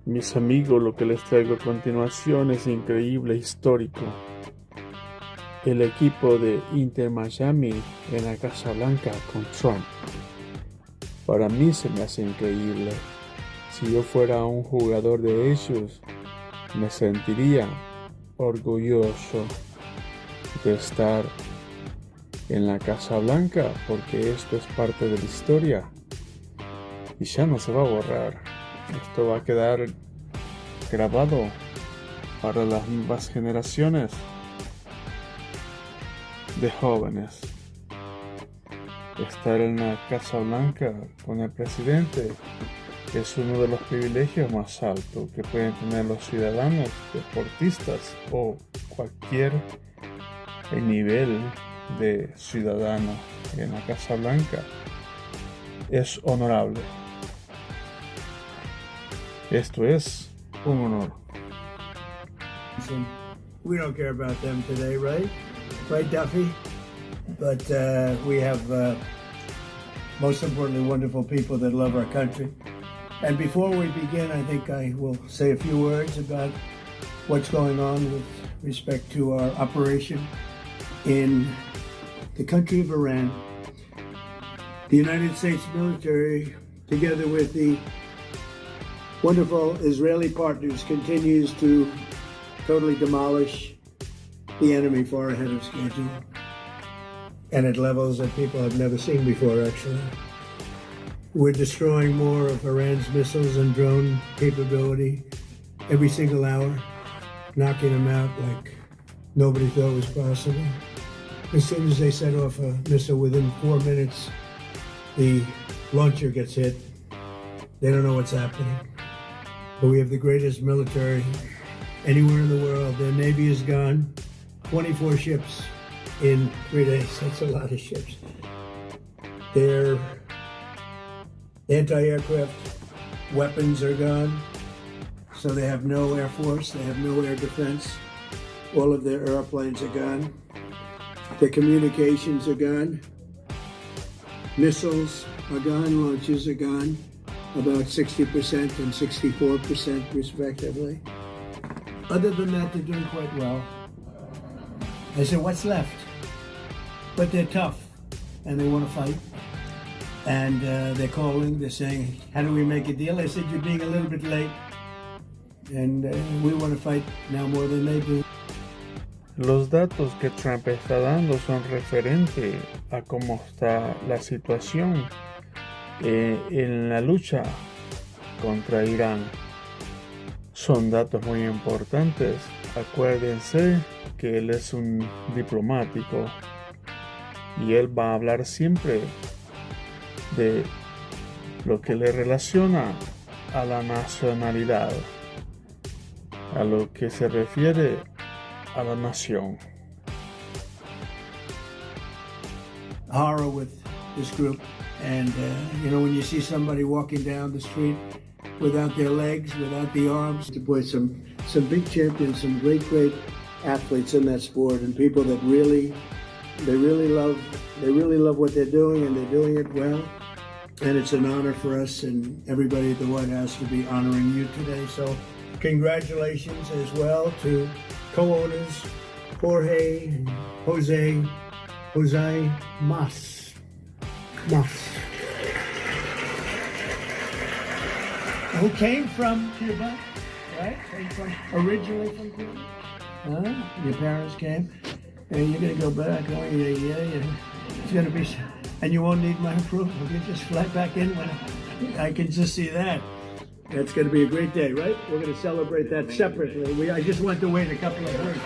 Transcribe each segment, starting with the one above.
Mis amigos, lo que les traigo a continuación es increíble, histórico. El equipo de Inter Miami en la Casa Blanca con Trump. Para mí se me hace increíble. Si yo fuera un jugador de ellos, me sentiría orgulloso de estar en la Casa Blanca, porque esto es parte de la historia y ya no se va a borrar. Esto va a quedar grabado para las nuevas generaciones de jóvenes. Estar en la Casa Blanca con el presidente es uno de los privilegios más altos que pueden tener los ciudadanos, deportistas o cualquier nivel de ciudadano en la Casa Blanca. Es honorable. Esto es un honor. We don't care about them today, right? Right, Duffy? But we have, most importantly, wonderful people that love our country. And before we begin, I think I will say a few words about what's going on with respect to our operation in the country of Iran. The United States military, together with the wonderful Israeli partners, continues to totally demolish the enemy far ahead of schedule and at levels that people have never seen before, actually. We're destroying more of Iran's missiles and drone capability every single hour, knocking them out like nobody thought was possible. As soon as they set off a missile, within 4 minutes, the launcher gets hit. They don't know what's happening. But we have the greatest military anywhere in the world. Their Navy is gone. 24 ships in 3 days. That's a lot of ships. Their anti-aircraft weapons are gone. So they have no air force. They have no air defense. All of their airplanes are gone. Their communications are gone. Missiles are gone. Launches are gone. About 60% and 64% respectively. Other than that, they're doing quite well. I said, what's left? But they're tough, and they want to fight. And they're calling, they're saying, how do we make a deal? I said, you're being a little bit late. And we want to fight now more than they do. Los datos que Trump está dando son referentes a cómo está la situación en la lucha contra Irán. Son datos muy importantes. Acuérdense que él es un diplomático y él va a hablar siempre de lo que le relaciona a la nacionalidad, a lo que se refiere a la nación. Horror with this group. And, when you see somebody walking down the street without their legs, without the arms, to put some big champions, some great athletes in that sport, and people that really love what they're doing, and they're doing it well. And it's an honor for us and everybody at the White House to be honoring you today. So congratulations as well to co-owners Jorge and Jose Mas. Who came from Cuba, right? Originally from Cuba. Your parents came, and you're gonna go back. Oh yeah. It's gonna be, and you won't need my approval. You just fly back in when I can just see that. That's gonna be a great day, right? We're gonna celebrate that separately. I just want to wait a couple of weeks.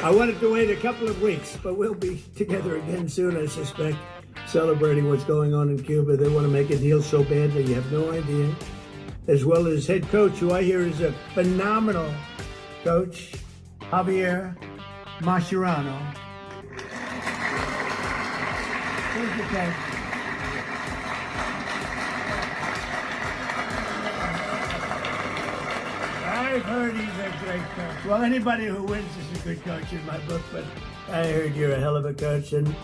I wanted to wait a couple of weeks, but we'll be together again soon, I suspect, celebrating what's going on in Cuba. They want to make a deal so badly, you have no idea. As well as head coach, who I hear is a phenomenal coach, Javier Mascherano. Where's the coach? I've heard he's a great coach. Well, anybody who wins is a good coach in my book, but I heard you're a hell of a coach. And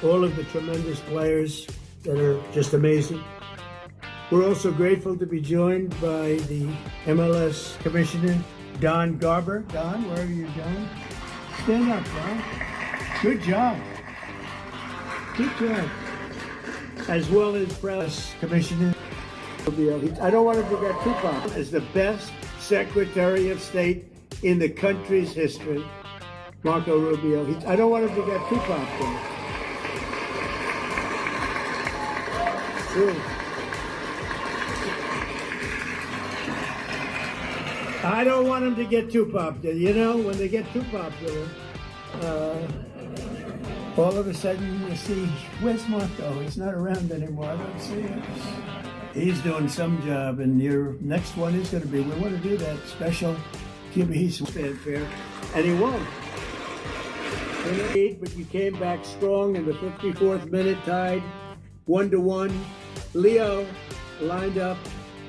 all of the tremendous players that are just amazing. We're also grateful to be joined by the MLS Commissioner, Don Garber. Don, wherever you're going, stand up, Don. Good job. Good job. As well as Press Commissioner. I don't want him to get too popular. As the best Secretary of State in the country's history, Marco Rubio. I don't want him to get too popular. True. I don't want them to get too popular. You know, when they get too popular, all of a sudden you see, where's Marco? He's not around anymore. I don't see him. He's doing some job, and your next one is going to be, we want to do that special He's fanfare, and he won. But you came back strong in the 54th minute, tied 1-1. Leo lined up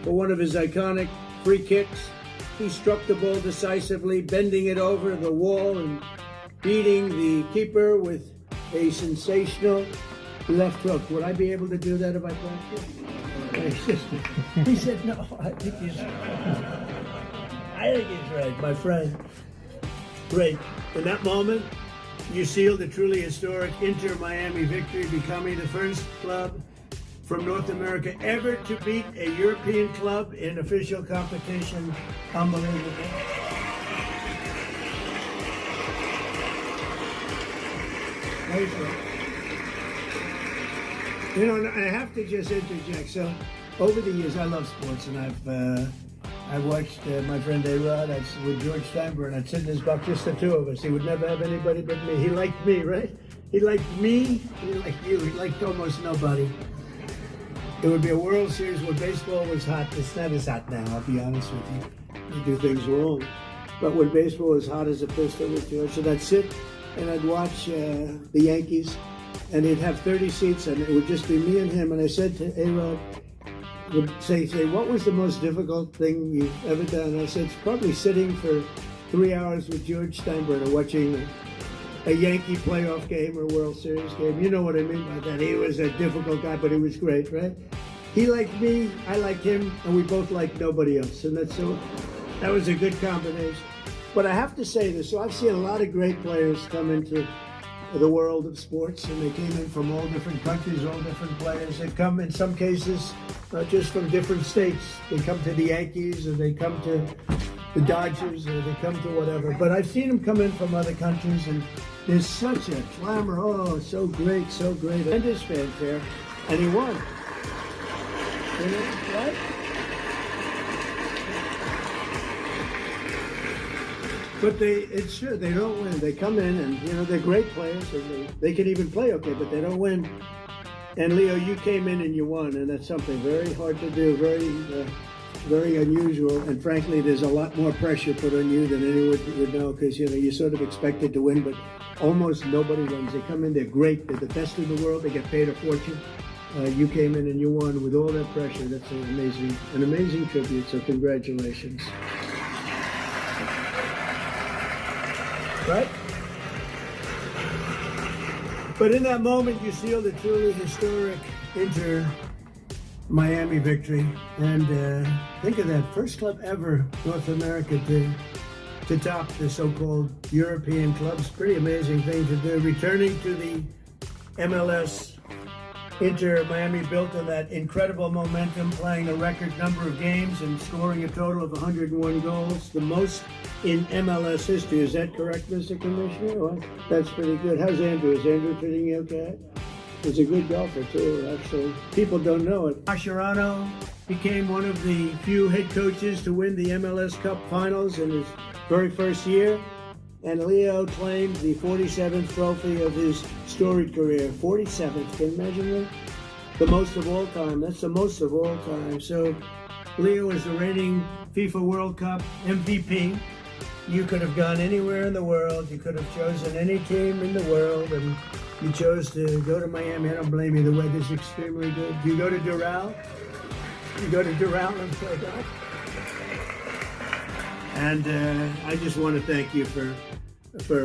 for one of his iconic free kicks. He struck the ball decisively, bending it over the wall and beating the keeper with a sensational left hook. Would I be able to do that if I practiced? He said, no, I think he's right, my friend. Great. In that moment, you sealed a truly historic Inter-Miami victory, becoming the first club from North America ever to beat a European club in official competition. Unbelievable. You know, I have to just interject. So, over the years, I love sports, and I've watched my friend A-Rod with George Steinbrenner. I'd sit in his box, just the two of us. He would never have anybody but me. He liked me, right? He liked me. He liked you. He liked almost nobody. It would be a World Series where baseball was hot. It's not as hot now, I'll be honest with you. You do things wrong. But when baseball was hot as a pistol with George, and I'd sit and I'd watch the Yankees, and he'd have 30 seats, and it would just be me and him. And I said to A-Rod, would say, what was the most difficult thing you've ever done? And I said, it's probably sitting for 3 hours with George Steinbrenner watching a Yankee playoff game or World Series game. You know what I mean by that. He was a difficult guy, but he was great, right? He liked me, I liked him, and we both liked nobody else. And that was a good combination. But I have to say this, so I've seen a lot of great players come into the world of sports, and they came in from all different countries, all different players. They've come, in some cases, just from different states. They come to the Yankees, or they come to the Dodgers, or they come to whatever. But I've seen them come in from other countries, and there's such a clamor. Oh, so great, so great. And his fanfare, and he won. You know, right? But it's true, they don't win. They come in and, you know, they're great players, and they can even play okay, but they don't win. And Leo, you came in and you won, and that's something very hard to do, very unusual. And frankly, there's a lot more pressure put on you than anyone would know, because, you know, you're sort of expected to win, but almost nobody wins. They come in, they're great, they're the best in the world, they get paid a fortune. You came in and you won with all that pressure. That's an amazing tribute, so congratulations. Right? But in that moment, you sealed a truly historic Inter-Miami victory. And think of that, first club ever, North America, to top the so-called European clubs. Pretty amazing thing to do. Returning to the MLS, Inter-Miami built on that incredible momentum, playing a record number of games and scoring a total of 101 goals, the most in MLS history. Is that correct, Mr. Commissioner? Well, that's pretty good. How's Andrew? Is Andrew treating you okay? He's a good golfer, too, actually. People don't know it. Mascherano became one of the few head coaches to win the MLS Cup Finals in his very first year. And Leo claimed the 47th trophy of his storied career. 47th, can you imagine that? The most of all time. That's the most of all time. So Leo is the reigning FIFA World Cup MVP. You could have gone anywhere in the world. You could have chosen any team in the world, and you chose to go to Miami. I don't blame you. The weather's extremely good. You go to Doral. You go to Doral and play golf. And I just want to thank you for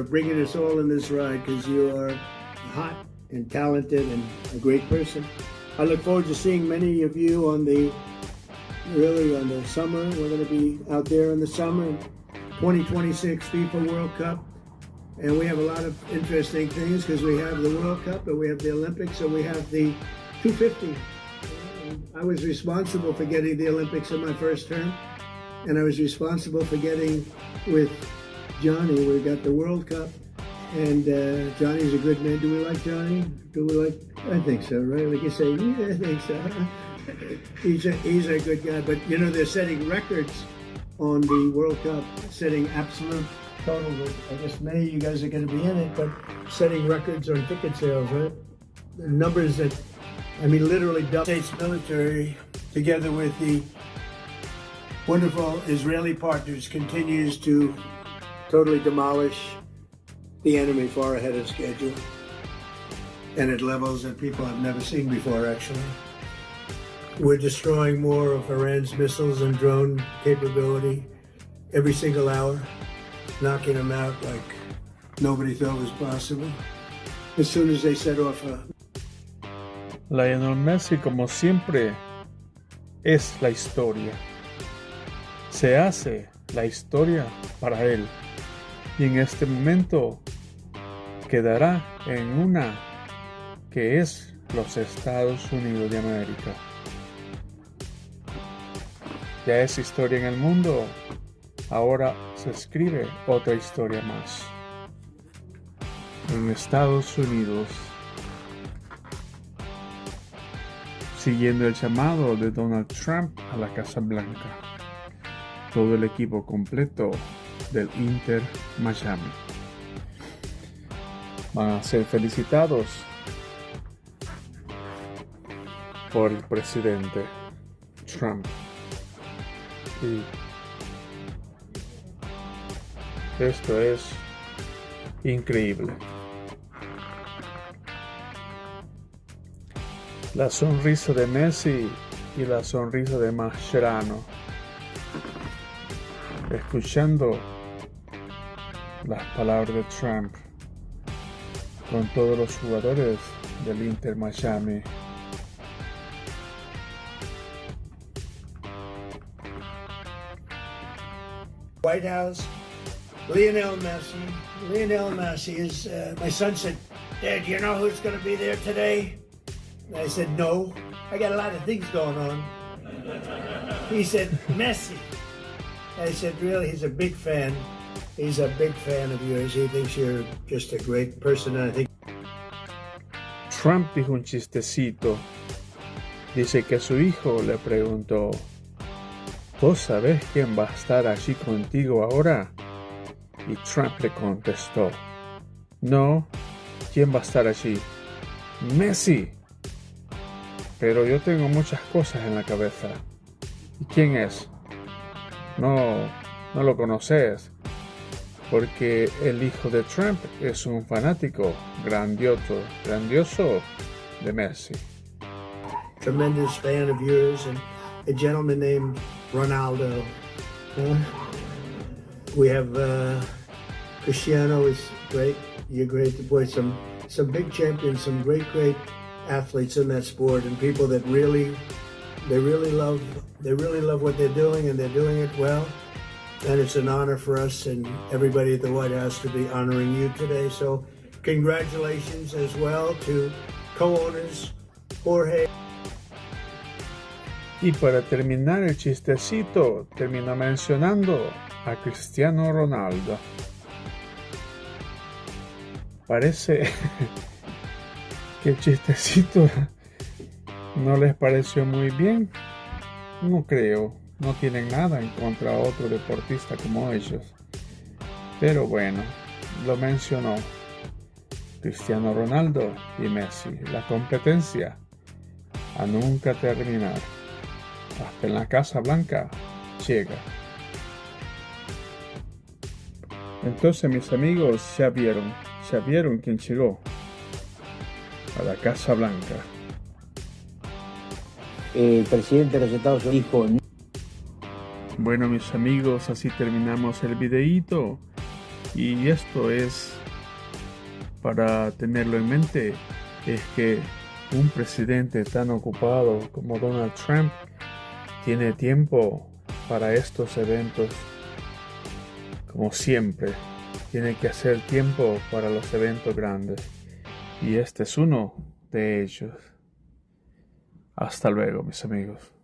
bringing us all in this ride, because you are hot and talented and a great person. I look forward to seeing many of you on the really on the summer. We're going to be out there in the summer, 2026 FIFA World Cup. And we have a lot of interesting things because we have the World Cup and we have the Olympics and we have the 250. I was responsible for getting the Olympics in my first term, and I was responsible for getting with Johnny. We got the World Cup, and Johnny's a good man. Do we like Johnny? Do we like? I think so, right? Like you say, yeah, I think so. He's a good guy, but you know they're setting records on the World Cup, setting absolute total. I guess many of you guys are going to be in it, but setting records on ticket sales, right? The numbers that, I mean, literally, the States military, together with the wonderful Israeli partners, continues to totally demolish the enemy far ahead of schedule and at levels that people have never seen before, actually. We're destroying more of Iran's missiles and drone capability every single hour, knocking them out like nobody thought was possible. As soon as they set off Lionel Messi, como siempre, es la historia. Se hace la historia para él. Y en este momento quedará en una que es los Estados Unidos de América. Ya es historia en el mundo. Ahora se escribe otra historia más. En Estados Unidos, siguiendo el llamado de Donald Trump a la Casa Blanca, todo el equipo completo del Inter Miami van a ser felicitados por el presidente Trump. Y esto es increíble. La sonrisa de Messi y la sonrisa de Mascherano, escuchando las palabras de Trump con todos los jugadores del Inter Miami. White House, Lionel Messi. Lionel Messi is, my son said, "Dad, you know who's going to be there today?" And I said, "No, I got a lot of things going on." He said, "Messi." I said, "Really?" He's a big fan. He's a big fan of yours. He thinks you're just a great person. And I think Trump dijo un chistecito. Dice que su hijo le preguntó: ¿vos sabés quién va a estar allí contigo ahora? Y Trump le contestó: no, ¿quién va a estar allí? Messi. Pero yo tengo muchas cosas en la cabeza. ¿Y quién es? No lo conoces. Porque el hijo de Trump es un fanático grandioso de Messi. Tremendous fan of yours and a gentleman named Ronaldo. We have Cristiano is great. You're great. Boy, some big champions, some great athletes in that sport, and people that really love what they're doing, and they're doing it well. And it's an honor for us and everybody at the White House to be honoring you today. So congratulations as well to co-owners Jorge. Y para terminar el chistecito, termina mencionando a Cristiano Ronaldo. Parece que el chistecito no les pareció muy bien. No creo, no tienen nada en contra de otro deportista como ellos. Pero bueno, lo mencionó. Cristiano Ronaldo y Messi, la competencia a nunca terminar. Hasta en la Casa Blanca llega. Entonces, mis amigos, ya vieron quién llegó a la Casa Blanca. El presidente de los Estados Unidos dijo: bueno, mis amigos, así terminamos el videíto. Y esto es para tenerlo en mente, es que un presidente tan ocupado como Donald Trump tiene tiempo para estos eventos. Como siempre, tiene que hacer tiempo para los eventos grandes. Y este es uno de ellos. Hasta luego, mis amigos.